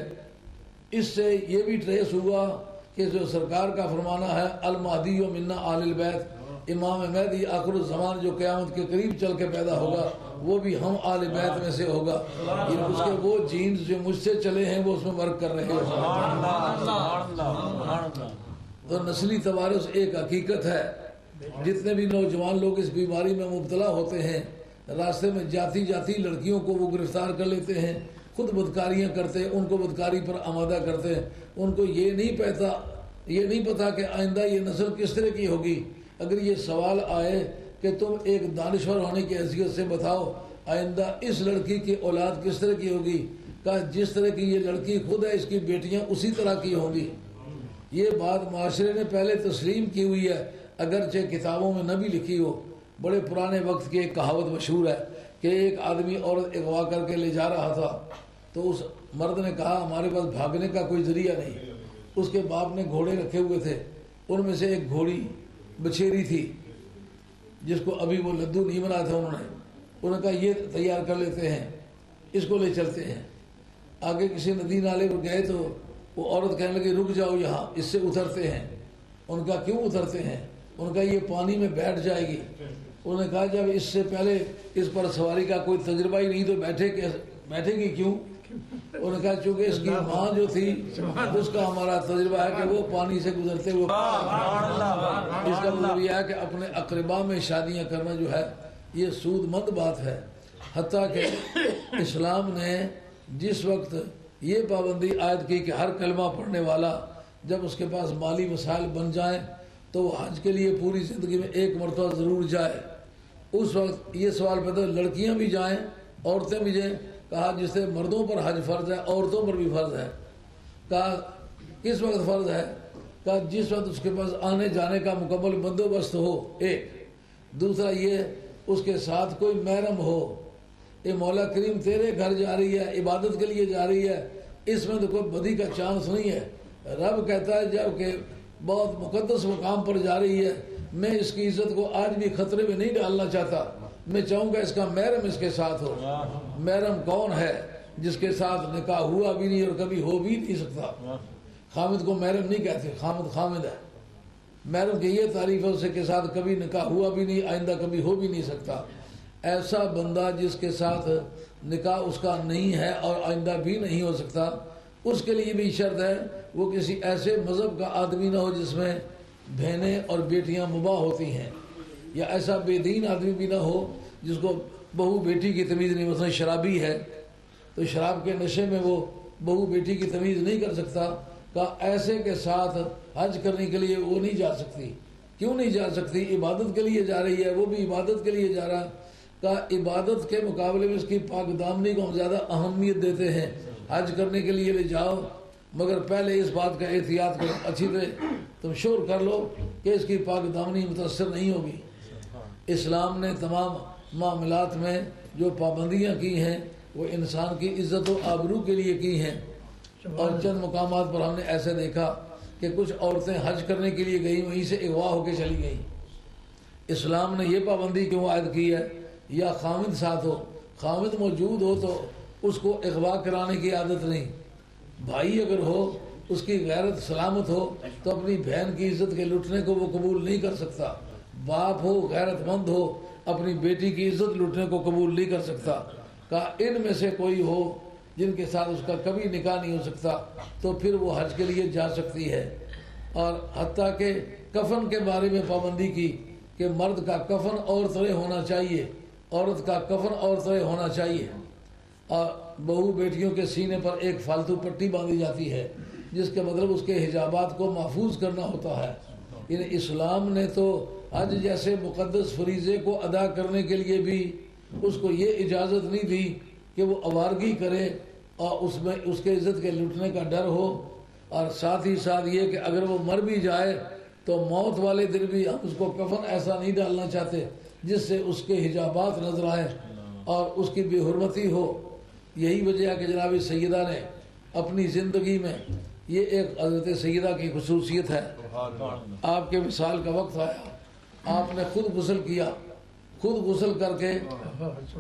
اس سے یہ بھی ٹریس ہوا کہ جو سرکار کا فرمانا ہے المہدی منا آل البیت، امام مہدی آخر الزمان جو قیامت کے قریب چل کے پیدا ہوگا وہ بھی ہم آل بیت میں سے ہوگا۔ اس کے وہ جینز جو مجھ سے چلے ہیں وہ اس میں ورک کر رہے ہیں۔ تو نسلی توارث ایک حقیقت ہے۔ جتنے بھی نوجوان لوگ اس بیماری میں مبتلا ہوتے ہیں، راستے میں جاتی جاتی لڑکیوں کو وہ گرفتار کر لیتے ہیں، خود بدکاریاں کرتے ہیں، ان کو بدکاری پر آمادہ کرتے ہیں۔ ان کو یہ نہیں پتا کہ آئندہ یہ نسل کس طرح کی ہوگی۔ اگر یہ سوال آئے کہ تم ایک دانشور ہونے کی حیثیت سے بتاؤ آئندہ اس لڑکی کی اولاد کس طرح کی ہوگی، کہا جس طرح کی یہ لڑکی خود ہے اس کی بیٹیاں اسی طرح کی ہوں گی۔ یہ بات معاشرے نے پہلے تسلیم کی ہوئی ہے، اگرچہ کتابوں میں نہ بھی لکھی ہو۔ بڑے پرانے وقت کی ایک کہاوت مشہور ہے کہ ایک آدمی عورت اغوا کر کے لے جا رہا تھا، تو اس مرد نے کہا ہمارے پاس بھاگنے کا کوئی ذریعہ نہیں۔ اس کے باپ نے گھوڑے رکھے ہوئے تھے، ان میں سے ایک گھوڑی بچھیری تھی جس کو ابھی وہ لدو نہیں بنا تھا، انہوں نے کہا یہ تیار کر لیتے ہیں، اس کو لے چلتے ہیں۔ آگے کسی ندی نالے پر گئے تو وہ عورت کہنے لگی رک جاؤ یہاں، اس سے اترتے ہیں۔ ان کا کیوں اترتے ہیں؟ ان کا یہ پانی میں بیٹھ جائے گی۔ انہوں نے کہا جب اس سے پہلے اس پر سواری کا کوئی تجربہ ہی نہیں تو بیٹھے گی کیوں؟ انہوں نے کہا چونکہ اس کی ماں جو تھی اس کا ہمارا تجربہ ہے کہ وہ پانی سے گزرتے ہوئے۔ اس کا مطلب یہ ہے کہ اپنے اقربا میں شادیاں کرنا جو ہے یہ سود مند بات ہے۔ حتیٰ کہ اسلام نے جس وقت یہ پابندی عائد کی کہ ہر کلمہ پڑھنے والا جب اس کے پاس مالی وسائل بن جائیں تو وہ حج کے لیے پوری زندگی میں ایک مرتبہ ضرور جائے، اس وقت یہ سوال پیدا لڑکیاں بھی جائیں عورتیں بھی جائیں؟ کہا جس سے مردوں پر حج فرض ہے عورتوں پر بھی فرض ہے۔ کہا کس وقت فرض ہے؟ کہا جس وقت اس کے پاس آنے جانے کا مکمل بندوبست ہو، ایک دوسرا یہ اس کے ساتھ کوئی محرم ہو۔ یہ مولا کریم تیرے گھر جا رہی ہے، عبادت کے لیے جا رہی ہے، اس میں تو کوئی بدی کا چانس نہیں ہے۔ رب کہتا ہے جب کہ بہت مقدس مقام پر جا رہی ہے، میں اس کی عزت کو آج بھی خطرے میں نہیں ڈالنا چاہتا، میں چاہوں گا اس کا محرم اس کے ساتھ ہو۔ محرم کون ہے؟ جس کے ساتھ نکاح ہوا بھی نہیں اور کبھی ہو بھی نہیں سکتا۔ خامد کو محرم نہیں کہتے، خامد خامد ہے۔ محرم کی یہ تعریف ہے، اس کے ساتھ کبھی نکاح ہوا بھی نہیں، آئندہ کبھی ہو بھی نہیں سکتا۔ ایسا بندہ جس کے ساتھ نکاح اس کا نہیں ہے اور آئندہ بھی نہیں ہو سکتا، اس کے لیے بھی شرط ہے وہ کسی ایسے مذہب کا آدمی نہ ہو جس میں بہنیں اور بیٹیاں مباح ہوتی ہیں، یا ایسا بے دین آدمی بھی نہ ہو جس کو بہو بیٹی کی تمیز نہیں، مثلا شرابی ہے تو شراب کے نشے میں وہ بہو بیٹی کی تمیز نہیں کر سکتا، کہ ایسے کے ساتھ حج کرنے کے لیے وہ نہیں جا سکتی۔ کیوں نہیں جا سکتی؟ عبادت کے لیے جا رہی ہے، وہ بھی عبادت کے لیے جا رہا، کہ عبادت کے مقابلے میں اس کی پاک دامنی کو ہم زیادہ اہمیت دیتے ہیں۔ حج کرنے کے لیے لے جاؤ، مگر پہلے اس بات کا احتیاط کرو، اچھی طرح تم شور کر لو کہ اس کی پاک دامنی متاثر نہیں ہوگی۔ اسلام نے تمام معاملات میں جو پابندیاں کی ہیں وہ انسان کی عزت و آبرو کے لیے کی ہیں، اور چند مقامات پر ہم نے ایسے دیکھا کہ کچھ عورتیں حج کرنے کے لیے گئیں، وہیں سے اغوا ہو کے چلی گئیں۔ اسلام نے یہ پابندی کیوں عائد کی ہے؟ یا خامد ساتھ ہو، خامد موجود ہو تو اس کو اغوا کرانے کی عادت نہیں، بھائی اگر ہو اس کی غیرت سلامت ہو تو اپنی بہن کی عزت کے لٹنے کو وہ قبول نہیں کر سکتا، باپ ہو غیرت مند ہو اپنی بیٹی کی عزت لٹنے کو قبول نہیں کر سکتا۔ کہ ان میں سے کوئی ہو جن کے ساتھ اس کا کبھی نکاح نہیں ہو سکتا تو پھر وہ حج کے لیے جا سکتی ہے۔ اور حتیٰ کہ کفن کے بارے میں پابندی کی کہ مرد کا کفن اور طرح ہونا چاہیے، عورت کا کفن اور طرح ہونا چاہیے، اور بہو بیٹیوں کے سینے پر ایک فالتو پٹی باندھی جاتی ہے جس کے مطلب اس کے حجابات کو محفوظ کرنا ہوتا ہے۔ یعنی اسلام نے تو حج جیسے مقدس فریضے کو ادا کرنے کے لیے بھی اس کو یہ اجازت نہیں دی کہ وہ آوارگی کرے اور اس میں اس کے عزت کے لٹنے کا ڈر ہو، اور ساتھ ہی ساتھ یہ کہ اگر وہ مر بھی جائے تو موت والے دن بھی ہم اس کو کفن ایسا نہیں ڈالنا چاہتے جس سے اس کے حجابات نظر آئیں اور اس کی بے حرمتی ہو۔ یہی وجہ ہے کہ جناب سیدہ نے اپنی زندگی میں، یہ ایک حضرت سیدہ کی خصوصیت ہے، آپ کے وصال کا وقت آیا، آپ نے خود غسل کیا، خود غسل کر کے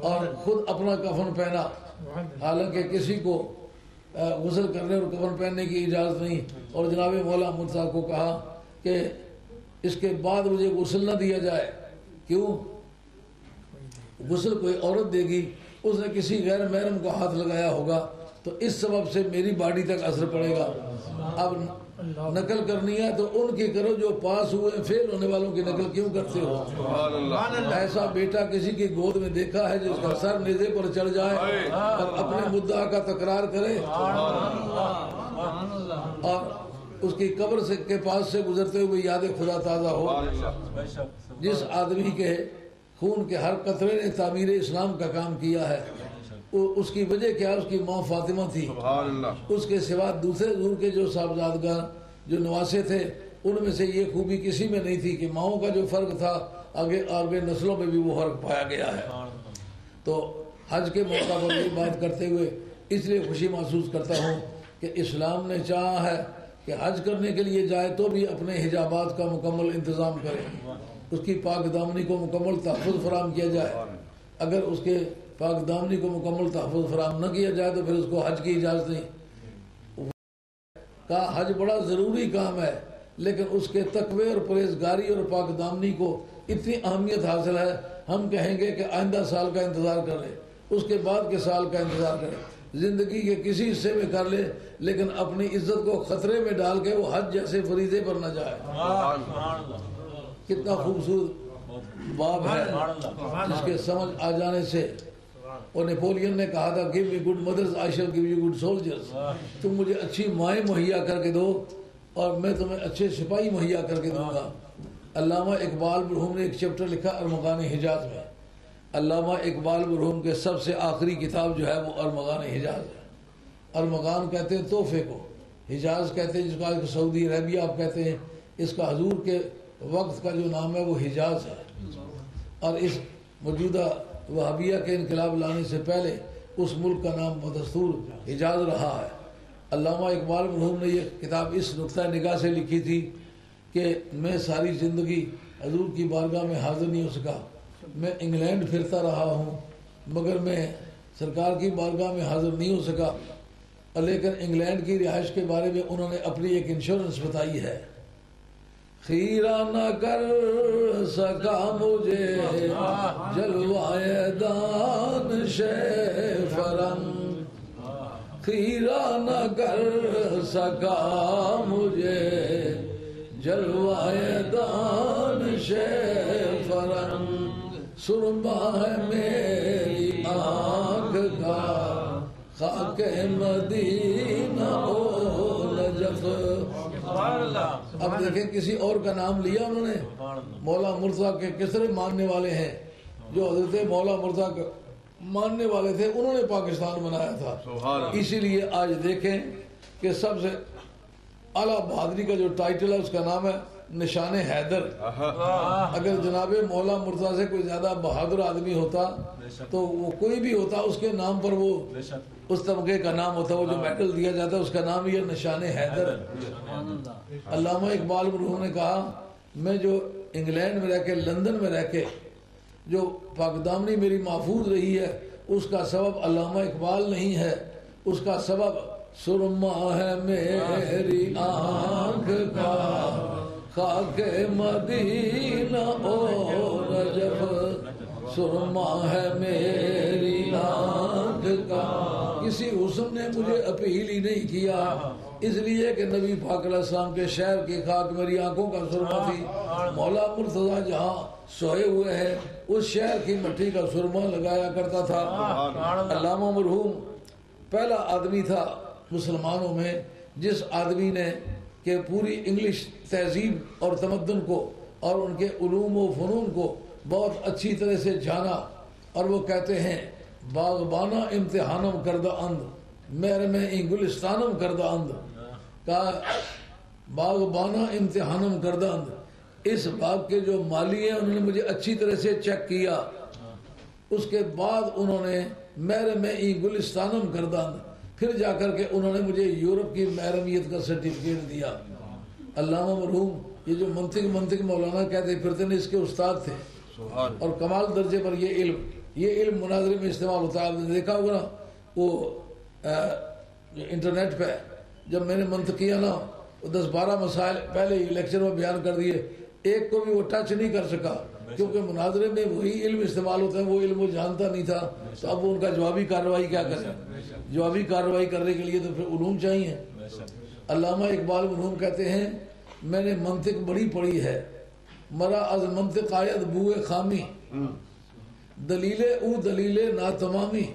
اور خود اپنا کفن پہنا، حالانکہ کسی کو غسل کرنے اور کفن پہننے کی اجازت نہیں، اور جناب مولا محمد صاحب کو کہا کہ اس کے بعد مجھے غسل نہ دیا جائے۔ کیوں؟ غسل کوئی عورت دے گی، اس نے کسی غیر محرم کا ہاتھ لگایا ہوگا تو اس سبب سے میری باڈی تک اثر پڑے گا۔ اب نقل کرنی ہے تو ان کی کرو جو پاس ہوئے، فیل ہونے والوں کی نقل کیوں کرتے ہو؟ ایسا بیٹا کسی کی گود میں دیکھا ہے جس کا سر نیزے پر چڑھ جائے اور اپنے مدعا کا تکرار کرے اور اس کی قبر سے کے پاس سے گزرتے ہوئے یاد خدا تازہ ہو۔ جس آدمی کے خون کے ہر قطرے نے تعمیر اسلام کا کام کیا ہے، اس کی وجہ کیا؟ اس کی ماں فاطمہ تھی۔ اس کے سوا دوسرے حضور کے جو صاحبزادگان جو نواسے تھے ان میں سے یہ خوبی کسی میں نہیں تھی کہ ماؤں کا جو فرق تھا آگے نسلوں میں بھی وہ فرق پایا گیا ہے۔ تو حج کے موقع پر یہ بات کرتے ہوئے اس لیے خوشی محسوس کرتا ہوں کہ اسلام نے چاہا ہے کہ حج کرنے کے لیے جائے تو بھی اپنے حجابات کا مکمل انتظام کرے، اس کی پاک دامنی کو مکمل تحفظ فراہم کیا جائے۔ اگر اس کے پاک دامنی کو مکمل تحفظ فراہم نہ کیا جائے تو پھر اس کو حج کی اجازت نہیں۔ کا حج بڑا ضروری کام ہے، لیکن اس کے تقوی اور پرہیزگاری اور پاک دامنی کو اتنی اہمیت حاصل ہے، ہم کہیں گے کہ آئندہ سال کا انتظار کر لے، اس کے بعد کے سال کا انتظار کرے، زندگی کے کسی حصے میں کر لے، لیکن اپنی عزت کو خطرے میں ڈال کے وہ حج جیسے فریضے پر نہ جائے۔ کتنا خوبصورت باب ہے جس کے سمجھ آ جانے سے، اور نیپولین نے کہا تھا give me good mothers I shall give you good soldiers، تم مجھے اچھی مائیں مہیا کر کے دو اور میں تمہیں اچھے سپاہی مہیا کر کے دوں گا۔ علامہ اقبال مرحوم نے ایک چیپٹر لکھا ارمغان حجاز میں۔ علامہ اقبال مرحوم کے سب سے آخری کتاب جو ہے وہ ارمغان حجاز ہے۔ ارمغان کہتے ہیں تحفے کو، حجاز کہتے ہیں جس کا سعودی عربیہ آپ کہتے ہیں، اس کا حضور کے وقت کا جو نام ہے وہ حجاز ہے، اور اس موجودہ وہابیہ کے انقلاب لانے سے پہلے اس ملک کا نام بدستور حجاز رہا ہے۔ علامہ اقبال مرحوم نے یہ کتاب اس نقطۂ نگاہ سے لکھی تھی کہ میں ساری زندگی حضور کی بارگاہ میں حاضر نہیں ہو سکا، میں انگلینڈ پھرتا رہا ہوں مگر میں سرکار کی بارگاہ میں حاضر نہیں ہو سکا، لیکن انگلینڈ کی رہائش کے بارے میں انہوں نے اپنی ایک انشورنس بتائی ہے. خیرہ نہ کر سکا مجھے جلوائے دانش فرنگ، خیرہ نہ کر سکا مجھے جلوائے دانش فرنگ، سرما ہے میری آنکھ کا خاک مدینہ او نجف. اب دیکھیں کسی اور کا نام لیا انہوں نے. مولا مرتضیٰ کے کسرے ماننے والے ہیں جو حضرت مولا مرتضیٰ کے ماننے والے تھے، انہوں نے پاکستان بنایا تھا. اسی لیے آج دیکھیں کہ سب سے اعلیٰ بہادری کا جو ٹائٹل ہے اس کا نام ہے نشان حیدر. اگر جناب مولا مرتضیٰ سے کوئی زیادہ بہادر آدمی ہوتا تو وہ کوئی بھی ہوتا اس کے نام پر وہ اس طبقے کا نام ہوتا، وہ جو میڈل دیا جاتا ہے اس کا نام یہ نشان حیدر. علامہ اقبال مرحوم نے کہا میں جو انگلینڈ میں رہ کے لندن میں رہ کے جو پاکدامنی میری محفوظ رہی ہے اس کا سبب علامہ اقبال نہیں ہے، اس کا سبب سرما ہے میری آنکھ کا خاک مدینہ او نجف، سرما ہے میری آنکھ کا. کسی حسن نے مجھے اپیل ہی نہیں کیا، اس لیے کہ نبی پاک علیہ السلام کے شہر کی خاک میری آنکھوں کا سرما تھی. مولا مرتضیٰ جہاں سوئے ہوئے ہیں اس شہر کی مٹی کا سرما لگایا کرتا تھا. علامہ مرحوم پہلا آدمی تھا مسلمانوں میں جس آدمی نے کہ پوری انگلش تہذیب اور تمدن کو اور ان کے علوم و فنون کو بہت اچھی طرح سے جانا. اور وہ کہتے ہیں باغبانہ امتحانم کردہ اند میرے میں گلستانم کردہ اند، کہا باغبانہ امتحانم کردہ اند، اس باغ کے جو مالی ہیں انہوں نے مجھے اچھی طرح سے چیک کیا، اس کے بعد انہوں نے میرے میں گلستانم کردہ اند، پھر جا کر کے انہوں نے مجھے یورپ کی محرمیت کا سرٹیفکیٹ دیا. علامہ مرحوم یہ جو منطق مولانا کہتے پھرتے ہیں اس کے استاد تھے اور کمال درجے پر یہ علم مناظرے میں استعمال ہوتا ہے. آپ نے دیکھا ہوگا نا وہ انٹرنیٹ پہ جب میں نے منطق کیا نا 10-12 مسائل پہلے ہی لیکچر میں بیان کر دیے، ایک کو بھی وہ ٹچ نہیں کر سکا کیونکہ مناظرے میں وہی علم استعمال ہوتا ہے، وہ علم وہ جانتا نہیں تھا. تو اب وہ ان کا جوابی کارروائی کیا کریں، جوابی کارروائی کرنے کے لیے تو پھر علوم چاہیے. علامہ اقبال مرحوم کہتے ہیں میں نے منطق بڑی پڑھی ہے، مرا از منطق آید بوئے خامی، دلیل او دلیل ناتمامی،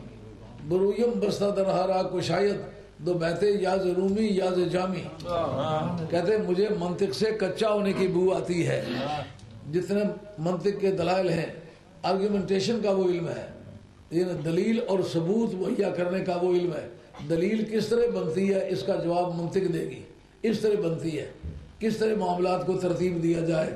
برویم بستہ درہارا کو شاید دو بیتے یاز رومی یاز جامی. کہتے ہیں مجھے منطق سے کچا ہونے کی بو آتی ہے. جتنے منطق کے دلائل ہیں، آرگیومنٹیشن کا وہ علم ہے، دلیل اور ثبوت مہیا کرنے کا وہ علم ہے. دلیل کس طرح بنتی ہے اس کا جواب منطق دے گی، اس طرح بنتی ہے. کس طرح معاملات کو ترتیب دیا جائے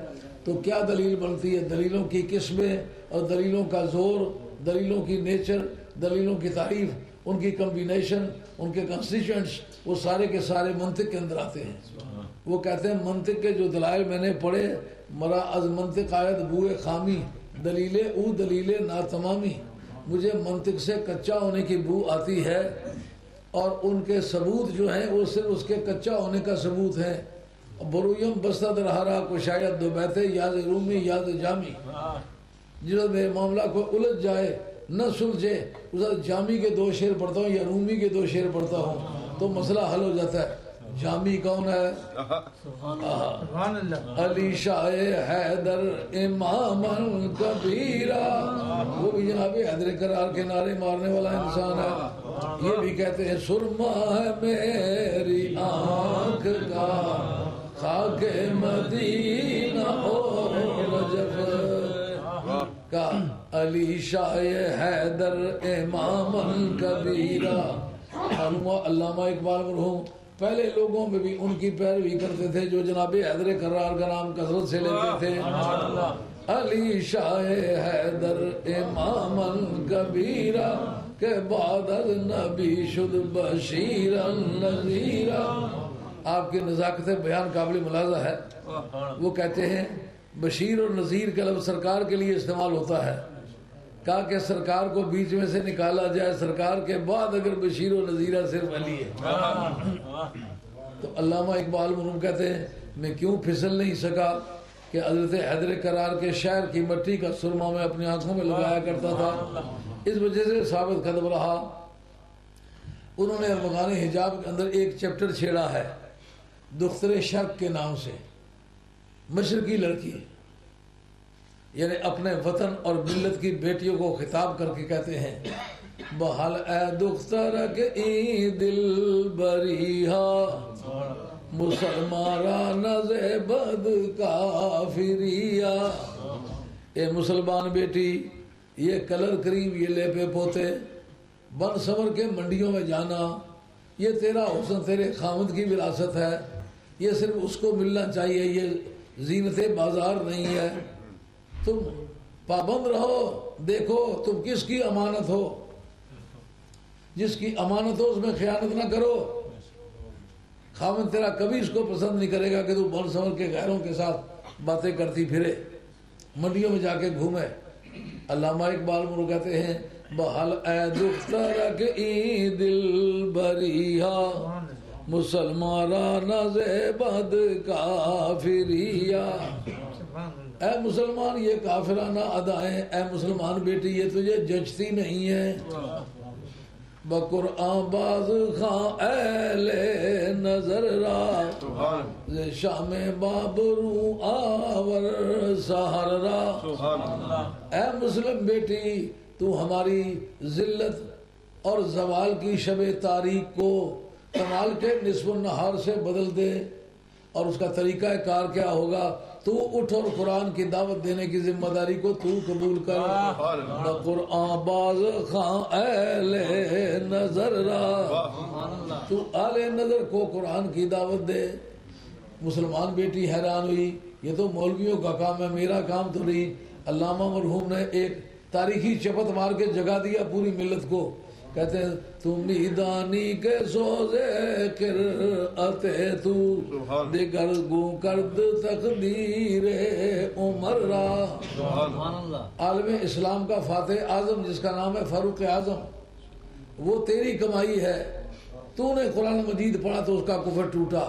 تو کیا دلیل بنتی ہے، دلیلوں کی قسمیں اور دلیلوں کا زور، دلیلوں کی نیچر، دلیلوں کی تعریف، ان کی کمبینیشن، ان کے کنسٹیچوئنٹس، وہ سارے کے سارے منطق کے اندر آتے ہیں. وہ کہتے ہیں منطق کے جو دلائل میں نے پڑھے، مرا از منطق آید بوئے خامی، دلیل او دلیل ناتمامی، مجھے منطق سے کچا ہونے کی بو آتی ہے اور ان کے ثبوت جو ہیں وہ صرف اس کے کچا ہونے کا ثبوت ہے. برویم بستہ درہارا کو شاید دو بیتے یاد رومی یاد جامی، جس میں معاملہ کو الجھ جائے نہ سلجھے اس جامی کے 2 شعر پڑھتا ہوں یا رومی کے 2 شعر پڑھتا ہوں تو مسئلہ حل ہو جاتا ہے. جامی کون ہے؟ علی شاہ حیدر امام کبیرہ، وہ بھی جناب حیدر کرار کے نعرے مارنے والا انسان ہے. یہ بھی کہتے ہیں سرما ہے میری آنکھ کا خاک مدینہ اور نجف کا، علی شاہ حیدر امام کبیرہ. علامہ اقبال مرحوم پہلے لوگوں میں بھی ان کی پیروی کرتے تھے جو جناب حیدر کرار کا نام کثرت سے لیتے تھے. علی شاہ حیدر امامن کبیرہ کے بعد از نبی شد بشیرا نذیرا. آپ کی نزاکت بیان قابل ملاحظہ ہے. وہ کہتے ہیں بشیر اور نذیر کا لفظ سرکار کے لیے استعمال ہوتا ہے. کہا کہ سرکار کو بیچ میں سے نکالا جائے, سرکار کے بعد اگر بشیر و نذیرہ صرف علی ہے. تو علامہ اقبال مرحوم کہتے ہیں میں کیوں پھسل نہیں سکا کہ حضرت حیدر کرار کے شہر کی مٹی کا سرما میں اپنی آنکھوں میں لگایا کرتا تھا. اس وجہ سے ثابت قدم رہا. انہوں نے ارمغان حجاب کے اندر ایک چیپٹر چھیڑا ہے دختر شرق کے نام سے. مشرقی لڑکی, یعنی اپنے وطن اور ملت کی بیٹیوں کو خطاب کر کے کہتے ہیں بحال اے دخترک ای دل بریہا مسلمان زبد کافریا. اے مسلمان بیٹی, یہ کلر کریم, یہ لیپے پوتے, بن سور کے منڈیوں میں جانا, یہ تیرا حسن تیرے خامد کی وراثت ہے, یہ صرف اس کو ملنا چاہیے, یہ زینت بازار نہیں ہے. تم پابند رہو, دیکھو تم کس کی امانت ہو, جس کی امانت ہو اس میں خیانت نہ کرو. خامد تیرا کبھی اس کو پسند نہیں کرے گا کہ تو بن سور کے غیروں کے ساتھ باتیں کرتی پھرے, منڈیوں میں جا کے گھومے. علامہ اقبال مرحوم کہتے ہیں بحال اے دخترک ای دل بریہا مسلمان زبد کافریا. اے مسلمان, یہ کافرانہ ادائیں, اے مسلمان بیٹی, یہ تجھے جچتی نہیں ہے. بقرآن باز خاں اہل نظر را شام بابرو آور سہر را. اے مسلم بیٹی, تو ہماری ذلت اور زوال کی شب تاریخ کو کمال کے نصف النہار سے بدل دے. اور اس کا طریقہ کار کیا ہوگا؟ تو اٹھ اور قرآن کی دعوت دینے کی ذمہ داری کو تو قبول کر. قرآن باز خاں اہل نظر را, تو اہل نظر کو قرآن کی دعوت دے. مسلمان بیٹی حیران ہوئی, یہ تو مولویوں کا کام ہے, میرا کام تو نہیں. علامہ مرحوم نے ایک تاریخی چپت مار کے جگا دیا پوری ملت کو. کہتے ہیں تم دانی کے سوزے قرأت تو دیگر گو کرد تقدیر عمر را. عالم اسلام کا فاتح اعظم جس کا نام ہے فاروق اعظم, وہ تیری کمائی ہے. تو نے قرآن مجید پڑھا تو اس کا کفر ٹوٹا,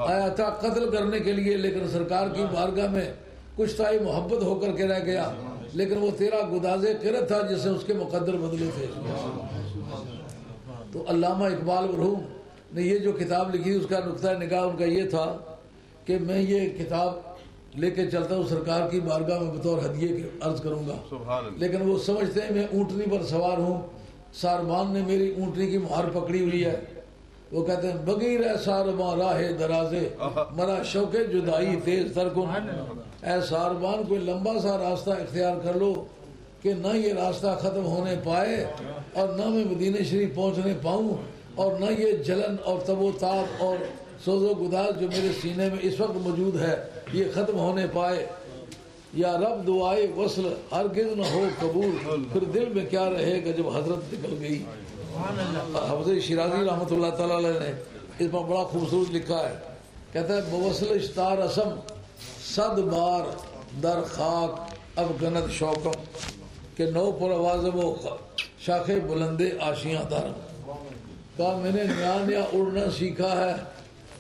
آیا تھا قتل کرنے کے لیے, لیکن سرکار کی بارگاہ میں کچھ تائی محبت ہو کر کے رہ گیا. لیکن وہ تیرا گداز قرت تھا جس سے اس کے مقدر بدلے تھے. تو علامہ اقبال مرحوم نے یہ جو کتاب لکھی اس کا نقطہ نگاہ ان کا یہ تھا کہ میں یہ کتاب لے کے چلتا ہوں سرکار کی بارگاہ میں بطور ہدیے کے عرض کروں گا. لیکن وہ سمجھتے ہیں میں اونٹنی پر سوار ہوں, ساربان نے میری اونٹنی کی مہار پکڑی ہوئی ہے. وہ کہتے ہیں بغیر ہے ساربان راہ درازے مرا شوق جدائی تیز تر کن. اے ساربان کوئی لمبا سا راستہ اختیار کر لو کہ نہ یہ راستہ ختم ہونے پائے اور نہ میں مدینہ شریف پہنچنے پاؤں, اور نہ یہ جلن اور تب و تاب اور سوز و گداز جو میرے سینے میں اس وقت موجود ہے یہ ختم ہونے پائے. یا رب دعائے وصل ہرگز نہ ہو قبول, پھر دل میں کیا رہے گا جب حضرت نکل گئی. حافظ شیرازی رحمۃ اللہ تعالی علیہ نے اس پر بڑا خوبصورت لکھا ہے. کہتا ہے بوصل اشتار اسم صد بار در خاک اب گند شوکم, کہ نو پر آوازم و شاخ بلندے آشیاں دارم. کہا میں نے نیا نیا اڑنا سیکھا ہے,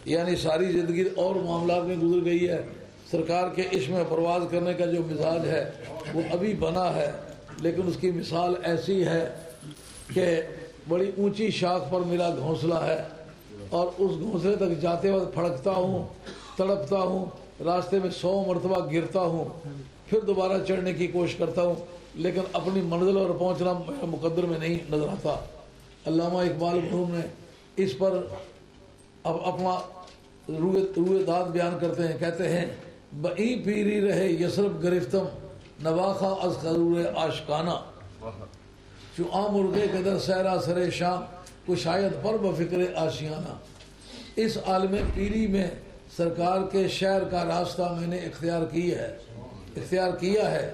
یعنی ساری زندگی اور معاملات میں گزر گئی ہے. سرکار کے عشق میں پرواز کرنے کا جو مزاج ہے وہ ابھی بنا ہے, لیکن اس کی مثال ایسی ہے کہ بڑی اونچی شاخ پر میرا گھونسلہ ہے, اور اس گھونسلے تک جاتے وقت پھڑکتا ہوں, تڑپتا ہوں, راستے میں 100 مرتبہ گرتا ہوں, پھر دوبارہ چڑھنے کی کوشش کرتا ہوں, لیکن اپنی منزل اور پہنچنا میرا مقدر میں نہیں نظر آتا. علامہ اقبال مرحوم نے اس پر اب اپنا روئے داد بیان کرتے ہیں. کہتے ہیں بئی پیری رہے یسرب گرفتم نواخا از خرور آشکانہ, چو عام مرغے قدر سہرا سرے شام کو شاید پر بفکر آشیانہ. اس عالم پیری میں سرکار کے شہر کا راستہ میں نے اختیار کی ہے, اختیار کیا ہے،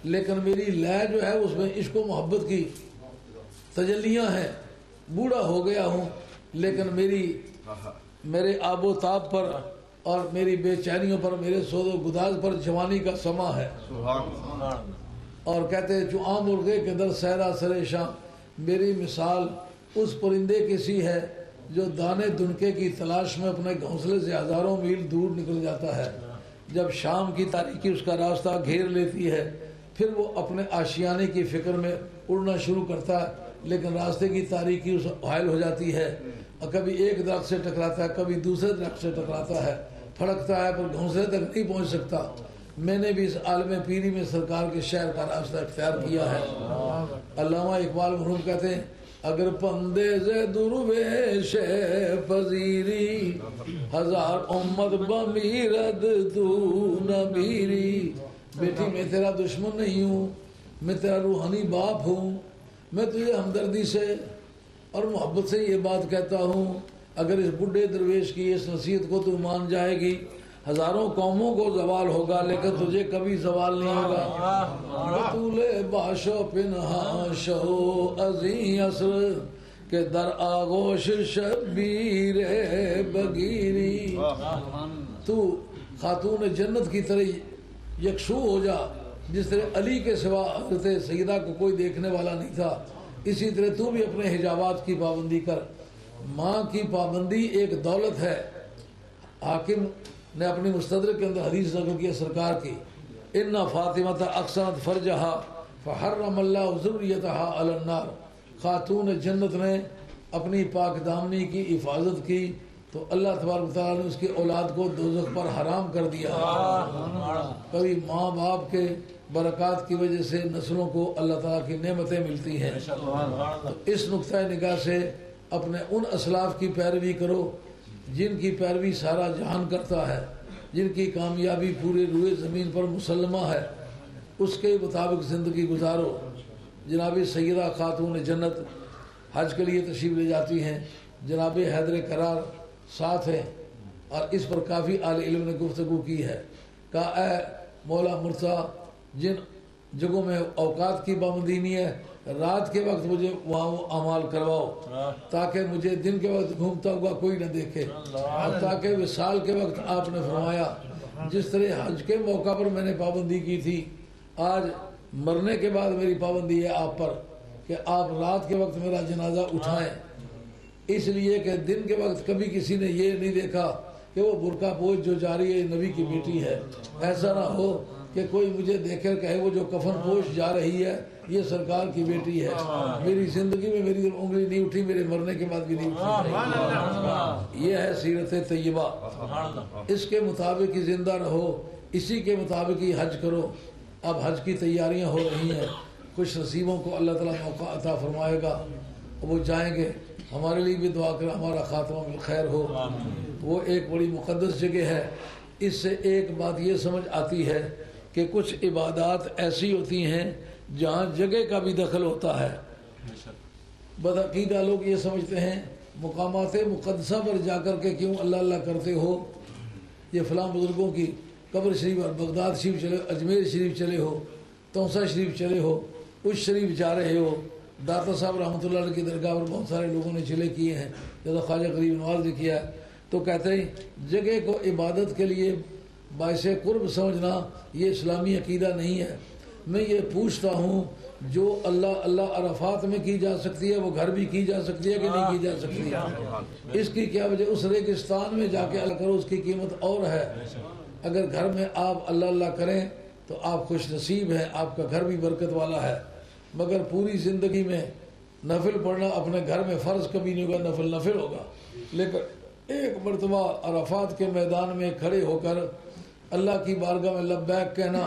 لیکن میری لے جو ہے اس میں عشق و محبت کی تجلیاں ہیں. بوڑھا ہو گیا ہوں لیکن میرے آب و تاب پر اور میری بے چینیوں پر، میرے سود و گداز پر جوانی کا سما ہے. اور کہتے ہیں جو عام مرغے کے در سہرا سرے شام، میری مثال اس پرندے کی سی ہے جو دانے دنکے کی تلاش میں اپنے گھونسلے سے ہزاروں میل دور نکل جاتا ہے. جب شام کی تاریکی اس کا راستہ گھیر لیتی ہے پھر وہ اپنے آشیانے کی فکر میں اڑنا شروع کرتا ہے، لیکن راستے کی تاریکی اس حائل ہو جاتی ہے، اور کبھی ایک درخت سے ٹکراتا ہے، کبھی دوسرے درخت سے ٹکراتا ہے، پھڑکتا ہے پر گھونسلے تک نہیں پہنچ سکتا. میں نے بھی اس عالم پیری میں سرکار کے شہر کا راستہ اختیار کیا ہے. علامہ اقبال مرحوم کہتے ہیں اگر پندے سے درویش پذیری، ہزار امت بمیرد تو نہ میری. بیٹی میں تیرا دشمن نہیں ہوں، میں تیرا روحانی باپ ہوں. میں تجھے ہمدردی سے اور محبت سے یہ بات کہتا ہوں، اگر اس بڈھے درویش کی اس نصیحت کو تو مان جائے گی، ہزاروں قوموں کو زوال ہوگا لیکن تجھے کبھی زوال نہیں ہوگا. بطول باشو پنہا شو ازیں اثر کہ در آغوش شبیر بگیری. تو خاتون جنت کی طرح یکسو ہو جا، جس طرح علی کے سوا حضرت سیدہ کو کوئی دیکھنے والا نہیں تھا، اسی طرح تو بھی اپنے حجابات کی پابندی کر. ماں کی پابندی ایک دولت ہے. حاکم نے اپنی مستدرک کے اندر حدیث ذکر کیا سرکار کی، ان فاطمہ اقصرت فرجہا فحرم اللہ ذریتہا علی النار. خاتون جنت نے اپنی پاک دامنی کی حفاظت کی تو اللہ تبارک و تعالیٰ نے اس کی اولاد کو دوزخ پر حرام کر دیا. کبھی ماں باپ کے برکات کی وجہ سے نسلوں کو اللہ تعالیٰ کی نعمتیں ملتی ہیں. تو اس نقطۂ نگاہ سے اپنے ان اسلاف کی پیروی کرو جن کی پیروی سارا جہان کرتا ہے، جن کی کامیابی پورے روئے زمین پر مسلمہ ہے. اس کے مطابق زندگی گزارو. جناب سیدہ خاتون جنت حج کے لیے تشریف لے جاتی ہیں، جناب حیدر قرار ساتھ ہیں، اور اس پر کافی اہل علم نے گفتگو کی ہے. کہا اے مولا مرتا، جن جگہوں میں اوقات کی پابندی نہیں ہے، رات کے وقت مجھے وہاں وہ اعمال کرواؤ تاکہ مجھے دن کے وقت گھومتا ہوا کوئی نہ دیکھے. اور تاکہ وصال کے وقت آپ نے فرمایا جس طرح حج کے موقع پر میں نے پابندی کی تھی، آج مرنے کے بعد میری پابندی ہے آپ پر کہ آپ رات کے وقت میرا جنازہ اٹھائیں، اس لیے کہ دن کے وقت کبھی کسی نے یہ نہیں دیکھا کہ وہ برقع پوش جو جا رہی ہے نبی کی بیٹی ہے. ایسا نہ ہو کہ کوئی مجھے دیکھے کہے وہ جو کفن پوش جا رہی ہے یہ سرکار کی بیٹی ہے. میری زندگی میں میری انگلی نہیں اٹھی، میرے مرنے کے بعد بھی نہیں اٹھی. یہ ہے سیرت طیبہ. اس کے مطابق ہی زندہ رہو، اسی کے مطابق ہی حج کرو. اب حج کی تیاریاں ہو رہی ہیں، خوش نصیبوں کو اللہ تعالیٰ موقع عطا فرمائے گا، وہ جائیں گے. ہمارے لیے بھی دعا کریں ہمارا خاتمہ بالخیر ہو. وہ ایک بڑی مقدس جگہ ہے. اس سے ایک بات یہ سمجھ آتی ہے کہ کچھ عبادات ایسی ہوتی ہیں جہاں جگہ کا بھی دخل ہوتا ہے. بدعقیدہ لوگ یہ سمجھتے ہیں مقامات مقدسہ پر جا کر کے کیوں اللہ اللہ کرتے ہو، یہ فلاں بزرگوں کی قبر شریف اور بغداد شریف چلے، اجمیر شریف چلے ہو، توسا شریف چلے ہو، اس شریف جا رہے ہو. داتا صاحب رحمۃ اللہ علیہ کی درگاہ پر بہت سارے لوگوں نے چلے کیے ہیں، جیسا خواجہ غریب نواز نے کیا ہے. تو کہتے ہیں جگہ کو عبادت کے لیے باعث قرب سمجھنا یہ اسلامی عقیدہ نہیں ہے. میں یہ پوچھتا ہوں جو اللہ عرفات میں کی جا سکتی ہے وہ گھر بھی کی جا سکتی ہے کہ نہیں کی جا سکتی ہے؟ اس کی کیا وجہ؟ اس ریگستان میں جا کے اللہ کرو، اس کی قیمت اور ہے. اگر گھر میں آپ اللہ کریں تو آپ خوش نصیب ہیں، آپ کا گھر بھی برکت والا ہے. مگر پوری زندگی میں نفل پڑھنا اپنے گھر میں فرض کبھی نہیں ہوگا، نفل ہوگا. لیکن ایک مرتبہ عرفات کے میدان میں کھڑے ہو کر اللہ کی بارگاہ میں لبیک کہنا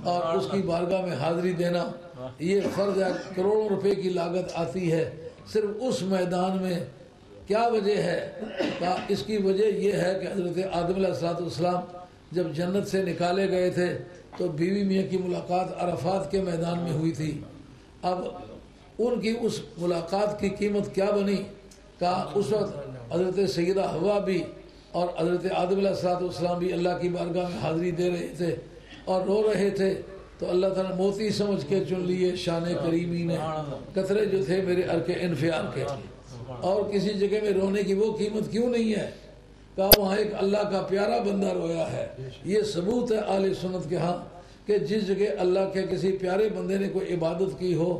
اور اس کی بارگاہ میں حاضری دینا یہ فرض ہے. کروڑوں روپے کی لاگت آتی ہے صرف اس میدان میں. کیا وجہ ہے؟ اس کی وجہ یہ ہے کہ حضرت آدم علیہ السلام جب جنت سے نکالے گئے تھے تو بیوی میاں کی ملاقات عرفات کے میدان میں ہوئی تھی. اب ان کی اس ملاقات کی قیمت کیا بنی؟ کہا اس وقت حضرت سیدہ حوا بھی اور حضرت آدم علیہ السلام بھی اللہ کی بارگاہ میں حاضری دے رہے تھے اور رو رہے تھے تو اللہ تعالیٰ موتی سمجھ کے چن لیے شان کریمی نے، قطرے جو تھے میرے ارک انفیار کے، اور کسی جگہ میں رونے کی وہ قیمت کیوں نہیں ہے؟ کہا وہاں ایک اللہ کا پیارا بندہ رویا ہے۔ یہ ثبوت ہے اہل سنت کے ہاں کہ جس جگہ اللہ کے کسی پیارے بندے نے کوئی عبادت کی ہو،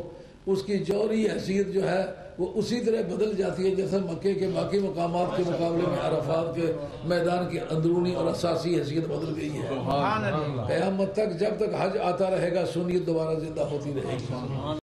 اس کی جوہری حیثیت جو ہے وہ اسی طرح بدل جاتی ہے جیسے مکے کے باقی مقامات کے مقابلے میں عرفات کے میدان کی اندرونی اور اساسی حیثیت بدل گئی ہے۔ قیامت تک جب تک حج آتا رہے گا سنیت دوبارہ زندہ ہوتی رہے گی۔